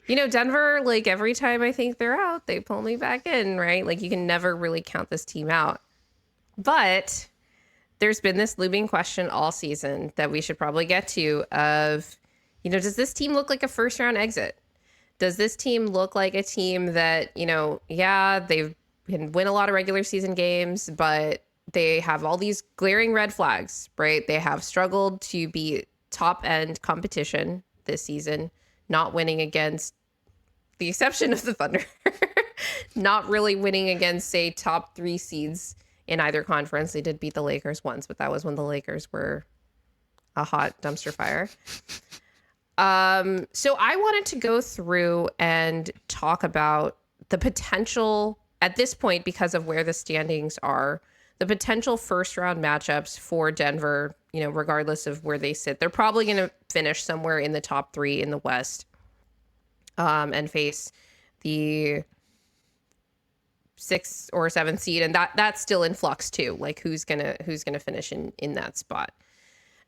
Denver, like every time I think they're out, they pull me back in, right? Like you can never really count this team out. But there's been this looming question all season that we should probably get to of, does this team look like a first round exit? Does this team look like a team that, they can win a lot of regular season games, but they have all these glaring red flags, right? They have struggled to beat top end competition this season, not winning against the exception of the Thunder, not really winning against, say, top 3 seeds in either conference. They did beat the Lakers once, but that was when the Lakers were a hot dumpster fire. So I wanted to go through and talk about the potential at this point, because of where the standings are, the potential first round matchups for Denver, regardless of where they sit. They're probably going to finish somewhere in the top 3 in the West, and face the 6th or 7th seed. And that's still in flux too. Like who's gonna finish in that spot.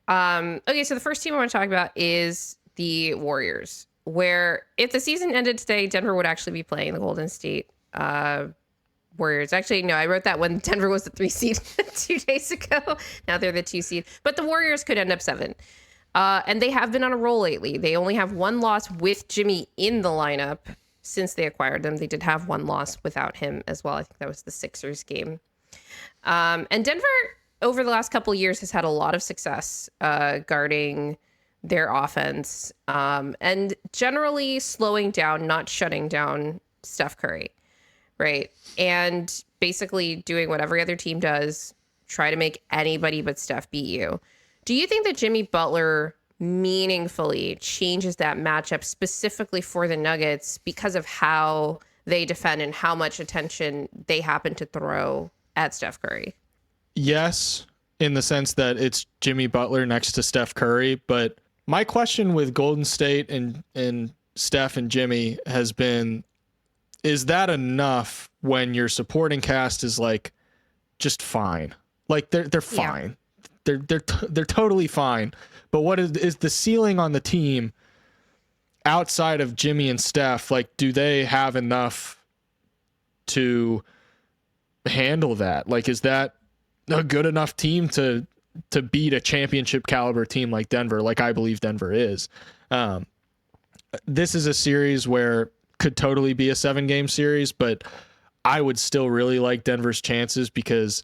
Okay. So the first team I want to talk about is the Warriors, where if the season ended today, Denver would actually be playing the Golden State Warriors. Actually, no, I wrote that when Denver was the 3 seed 2 days ago. Now they're the 2 seed, but the Warriors could end up 7. And they have been on a roll lately. They only have 1 loss with Jimmy in the lineup since they acquired them. They did have 1 loss without him as well. I think that was the Sixers game. And Denver over the last couple of years has had a lot of success guarding their offense, and generally slowing down, not shutting down Steph Curry. Right. And basically doing what every other team does, try to make anybody but Steph beat you. Do you think that Jimmy Butler meaningfully changes that matchup specifically for the Nuggets because of how they defend and how much attention they happen to throw at Steph Curry? Yes, in the sense that it's Jimmy Butler next to Steph Curry. But my question with Golden State and Steph and Jimmy has been, is that enough when your supporting cast is like just fine? Like they're fine. Yeah. They're totally fine. But what is the ceiling on the team outside of Jimmy and Steph? Like, do they have enough to handle that? Like, is that a good enough team to beat a championship caliber team like Denver, like I believe Denver is? This is a series where could totally be a 7-game series, but I would still really like Denver's chances because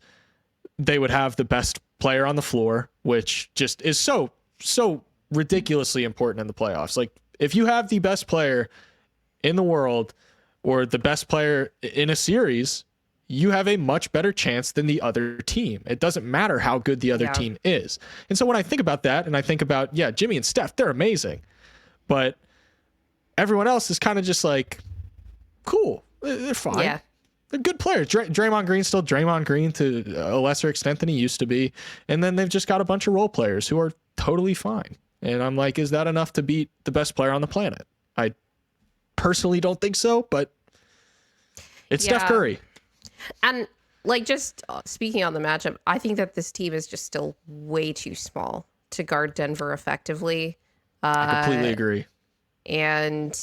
they would have the best player on the floor, which just is so ridiculously important in the playoffs. Like if you have the best player in the world or the best player in a series, you have a much better chance than the other team. It doesn't matter how good the other team is. And so when I think about that and I think about, Jimmy and Steph, they're amazing, but everyone else is kind of just like, cool, they're fine. Yeah. They're good players. Draymond Green's still Draymond Green to a lesser extent than he used to be. And then they've just got a bunch of role players who are totally fine. And I'm like, is that enough to beat the best player on the planet? I personally don't think so, but it's Steph Curry. And like just speaking on the matchup, I think that this team is just still way too small to guard Denver effectively. I completely agree. And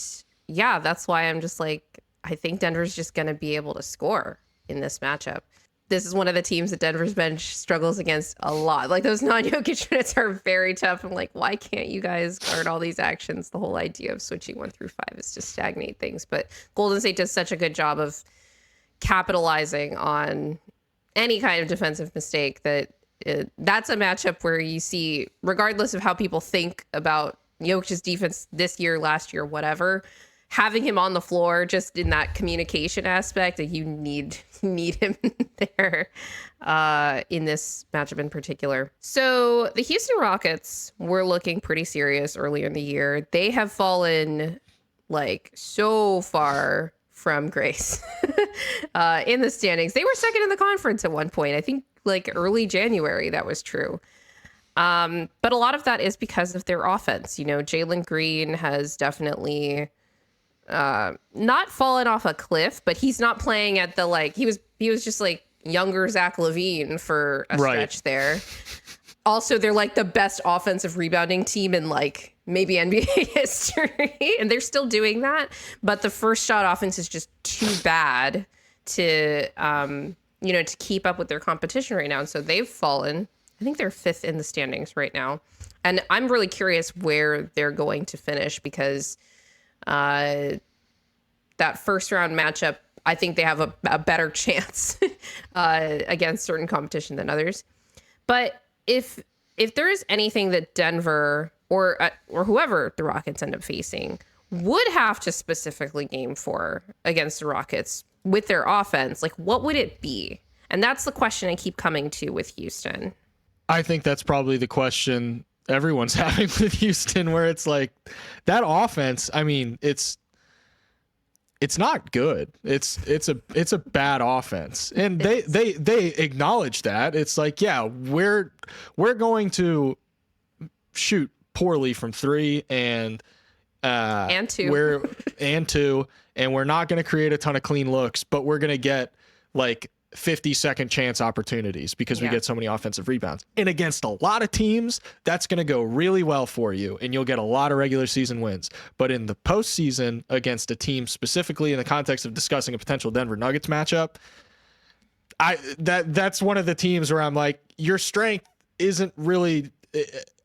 that's why I'm just like, I think Denver's just going to be able to score in this matchup. This is one of the teams that Denver's bench struggles against a lot. Like those non-Jokic minutes are very tough. I'm like, why can't you guys guard all these actions? The whole idea of switching 1 through 5 is to stagnate things. But Golden State does such a good job of capitalizing on any kind of defensive mistake that that's a matchup where you see, regardless of how people think about Jokic's defense this year, last year, whatever, having him on the floor just in that communication aspect, that you need him there in this matchup in particular. So the Houston Rockets were looking pretty serious earlier in the year. They have fallen like so far from grace in the standings. They were second in the conference at one point. I think like early January, that was true. But a lot of that is because of their offense. Jalen Green has definitely not fallen off a cliff, but he's not playing at the he was just like younger Zach LaVine for a stretch there. Also, they're like the best offensive rebounding team in like maybe NBA history. And they're still doing that. But the first shot offense is just too bad to, to keep up with their competition right now. And so they've fallen. I think they're 5th in the standings right now. And I'm really curious where they're going to finish because that first round matchup, I think they have a better chance against certain competition than others. But if there is anything that Denver or whoever the Rockets end up facing would have to specifically game for against the Rockets with their offense, like what would it be? And that's the question I keep coming to with Houston. I think that's probably the question everyone's having with Houston, where it's like that offense. I mean, it's not good. It's a bad offense, and they acknowledge that. It's like, yeah, we're going to shoot poorly from 3 and 2. And we're not going to create a ton of clean looks, but we're going to get like 50-second chance opportunities because we get so many offensive rebounds. And against a lot of teams, that's going to go really well for you, and you'll get a lot of regular season wins. But in the postseason, against a team specifically in the context of discussing a potential Denver Nuggets matchup, that's one of the teams where I'm like, your strength isn't really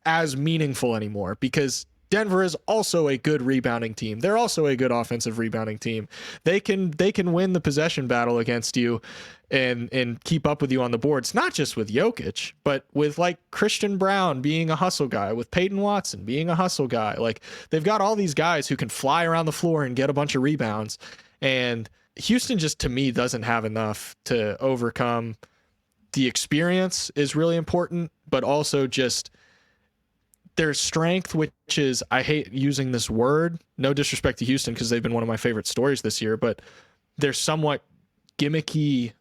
as meaningful anymore because Denver is also a good rebounding team. They're also a good offensive rebounding team. They can win the possession battle against you and keep up with you on the boards, not just with Jokic, but with like Christian Brown being a hustle guy, with Peyton Watson being a hustle guy. Like they've got all these guys who can fly around the floor and get a bunch of rebounds. And Houston just, to me, doesn't have enough to overcome. The experience is really important, but also just their strength, which is, I hate using this word, no disrespect to Houston because they've been one of my favorite stories this year, but their somewhat gimmicky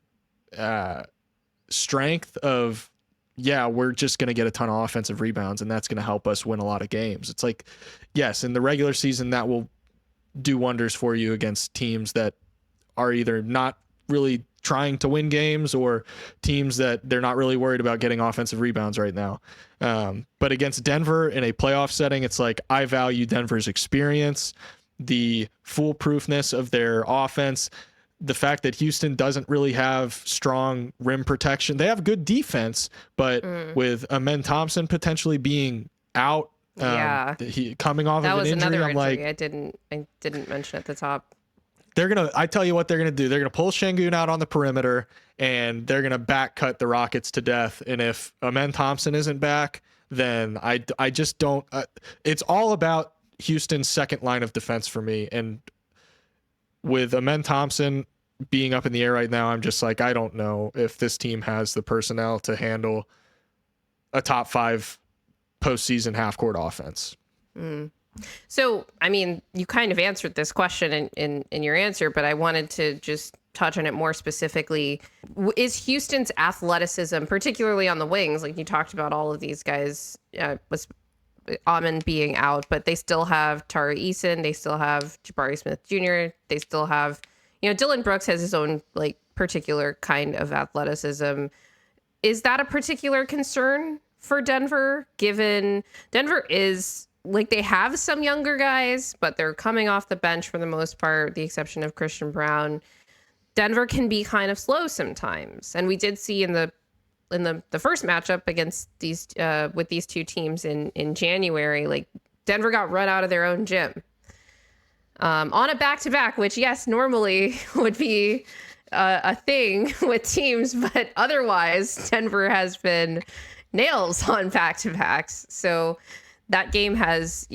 strength of, yeah, we're just going to get a ton of offensive rebounds and that's going to help us win a lot of games. It's like, yes, in the regular season, that will do wonders for you against teams that are either not really trying to win games or teams that they're not really worried about getting offensive rebounds right now. But against Denver in a playoff setting, it's like, I value Denver's experience, the foolproofness of their offense, the fact that Houston doesn't really have strong rim protection. They have good defense, but with Amen Thompson potentially being out, he coming off of an injury, I'm like, I didn't mention at the top. I tell you what they're going to do. They're going to pull Şengün out on the perimeter and they're going to back cut the Rockets to death. And if Amen Thompson isn't back, then I just don't, it's all about Houston's second line of defense for me. And with Amen Thompson being up in the air right now, I'm just like, I don't know if this team has the personnel to handle a top 5 postseason half court offense. So, I mean, you kind of answered this question in your answer, but I wanted to just touch on it more specifically. Is Houston's athleticism, particularly on the wings, like you talked about all of these guys, was Amen being out, but they still have Tari Eason, they still have Jabari Smith Jr., they still have, Dylan Brooks has his own like particular kind of athleticism. Is that a particular concern for Denver, given Denver is... like they have some younger guys, but they're coming off the bench for the most part, with the exception of Christian Brown. Denver can be kind of slow sometimes. And we did see in the first matchup against these with these two teams in January, like Denver got run out of their own gym. On a back-to-back, which yes, normally would be a thing with teams, but otherwise Denver has been nails on back-to-backs. So that game has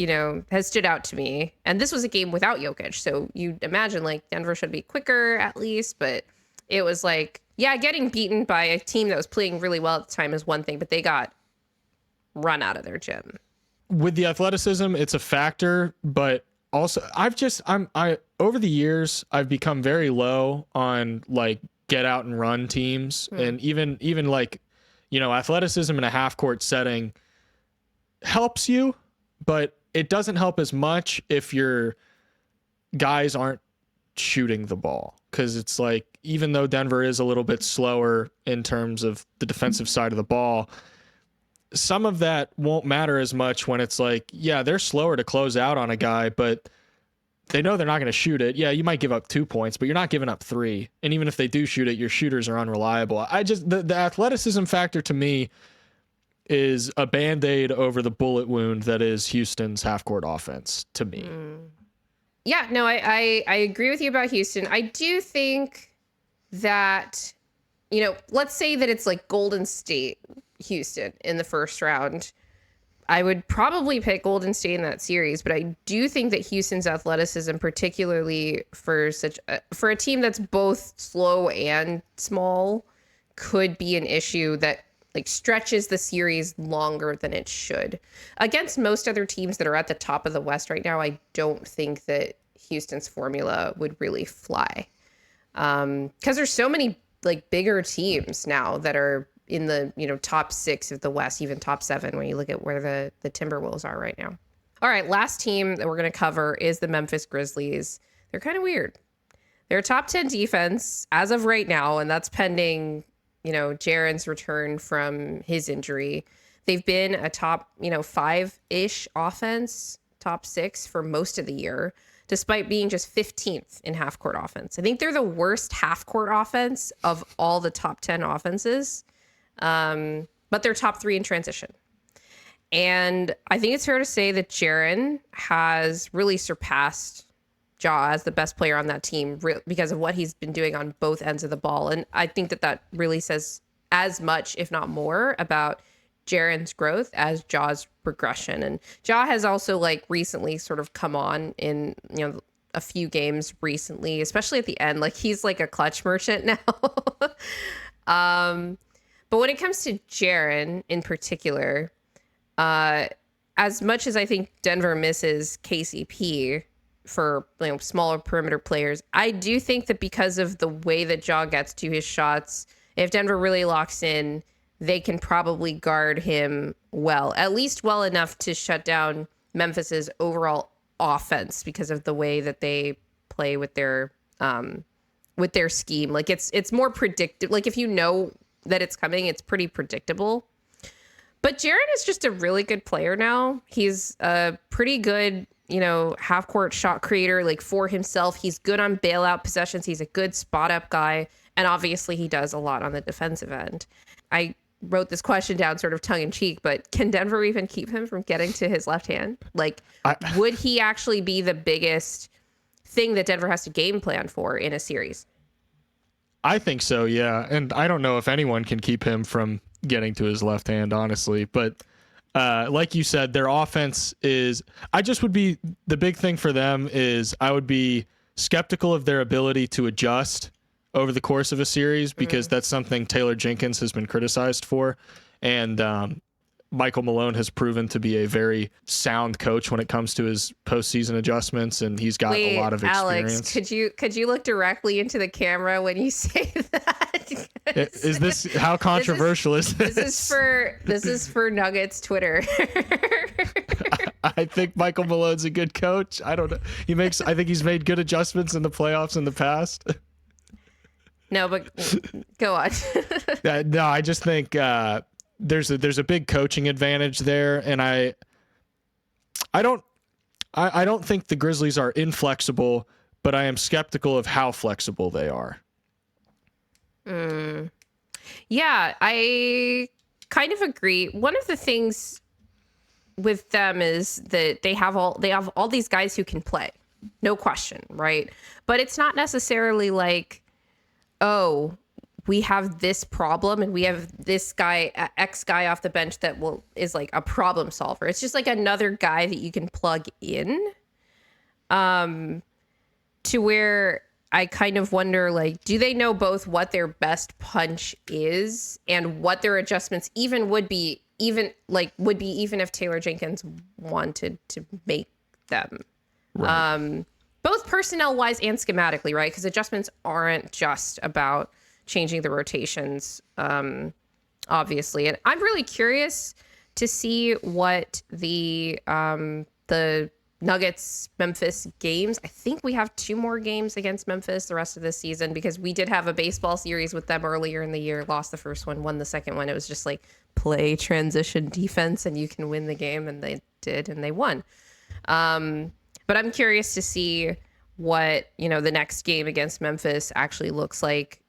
stood out to me. And this was a game without Jokic. So you'd imagine like Denver should be quicker at least, but it was like, yeah, getting beaten by a team that was playing really well at the time is one thing, but they got run out of their gym. With the athleticism, it's a factor, but also I over the years, I've become very low on like get out and run teams. And even like, athleticism in a half court setting helps you, but it doesn't help as much if your guys aren't shooting the ball. Because it's like, even though Denver is a little bit slower in terms of the defensive side of the ball, some of that won't matter as much when it's like, yeah, they're slower to close out on a guy, but they know they're not going to shoot it. Yeah, you might give up 2 points, but you're not giving up 3. And even if they do shoot it, your shooters are unreliable. The athleticism factor to me is a Band-Aid over the bullet wound that is Houston's half-court offense to me. Yeah, no, I agree with you about Houston. I do think that, let's say that it's like Golden State, Houston in the first round. I would probably pick Golden State in that series, but I do think that Houston's athleticism, particularly for a team that's both slow and small, could be an issue that like stretches the series longer than it should. Against most other teams that are at the top of the West right now, I don't think that Houston's formula would really fly. Because there's so many like bigger teams now that are in the top 6 of the West, even top 7 when you look at where the Timberwolves are right now. All right, last team that we're going to cover is the Memphis Grizzlies. They're kind of weird. They're a top 10 defense as of right now, and that's pending Jaren's return from his injury. They've been a top 5-ish offense, top 6 for most of the year, despite being just 15th in half-court offense. I think they're the worst half-court offense of all the top 10 offenses. But they're top 3 in transition. And I think it's fair to say that Jaren has really surpassed Ja as the best player on that team because of what he's been doing on both ends of the ball. And I think that really says as much, if not more, about Jaren's growth as Ja's progression. And Ja has also like recently sort of come on in, a few games recently, especially at the end. Like he's like a clutch merchant now. But when it comes to Jaren in particular, as much as I think Denver misses KCP for smaller perimeter players, I do think that because of the way that Ja gets to his shots, if Denver really locks in, they can probably guard him well, at least well enough to shut down Memphis's overall offense because of the way that they play with their scheme. Like it's more predictive. Like if you know that it's coming, it's pretty predictable. But Jaren is just a really good player now. He's a pretty good, half-court shot creator, like for himself. He's good on bailout possessions. He's a good spot-up guy. And obviously he does a lot on the defensive end. I wrote this question down sort of tongue-in-cheek, but can Denver even keep him from getting to his left hand? Like, would he actually be the biggest thing that Denver has to game plan for in a series? I think so, yeah. And I don't know if anyone can keep him from getting to his left hand, honestly. But like you said, their offense is... the big thing for them is I would be skeptical of their ability to adjust over the course of a series because that's something Taylor Jenkins has been criticized for. And Michael Malone has proven to be a very sound coach when it comes to his postseason adjustments, and he's got a lot of experience. Alex, could you look directly into the camera when you say that? Is this how controversial is this? This is for Nuggets Twitter. I think Michael Malone's a good coach. I don't know. I think he's made good adjustments in the playoffs in the past. No, but go on. No, I just think there's a big coaching advantage there, and I don't think the Grizzlies are inflexible, but I am skeptical of how flexible they are. Yeah, I kind of agree. One of the things with them is that they have all these guys who can play, no question, right? But it's not necessarily like, oh, we have this problem and we have this guy, X guy off the bench that is like a problem solver. It's just like another guy that you can plug in, to where I kind of wonder, like, do they know both what their best punch is and what their adjustments would be even if Taylor Jenkins wanted to make them, right. Both personnel wise and schematically, right? Because adjustments aren't just about changing the rotations, obviously. And I'm really curious to see what the Nuggets Memphis games. I think we have 2 more games against Memphis the rest of this season, because we did have a baseball series with them earlier in the year, lost the first one, won the second one. It was just like play transition defense and you can win the game, and they did, and they won. But I'm curious to see what, the next game against Memphis actually looks like,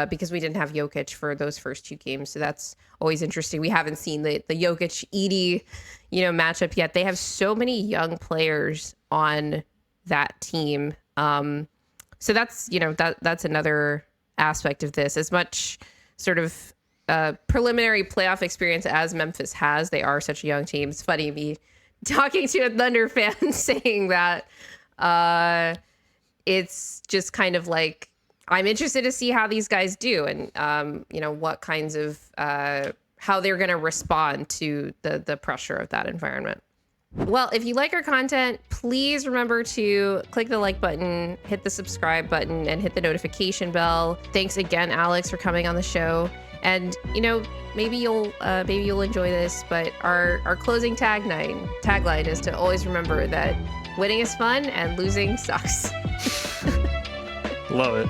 because we didn't have Jokic for those first 2 games. So that's always interesting. We haven't seen the Jokic-Edey, matchup yet. They have so many young players on that team. So that's, that's another aspect of this. As much sort of preliminary playoff experience as Memphis has, they are such a young team. It's funny me talking to a Thunder fan saying that it's just kind of like, I'm interested to see how these guys do, and what kinds of how they're going to respond to the pressure of that environment. Well, if you like our content, please remember to click the like button, hit the subscribe button, and hit the notification bell. Thanks again, Alex, for coming on the show. And maybe you'll enjoy this, but our closing tagline is to always remember that winning is fun and losing sucks. Love it.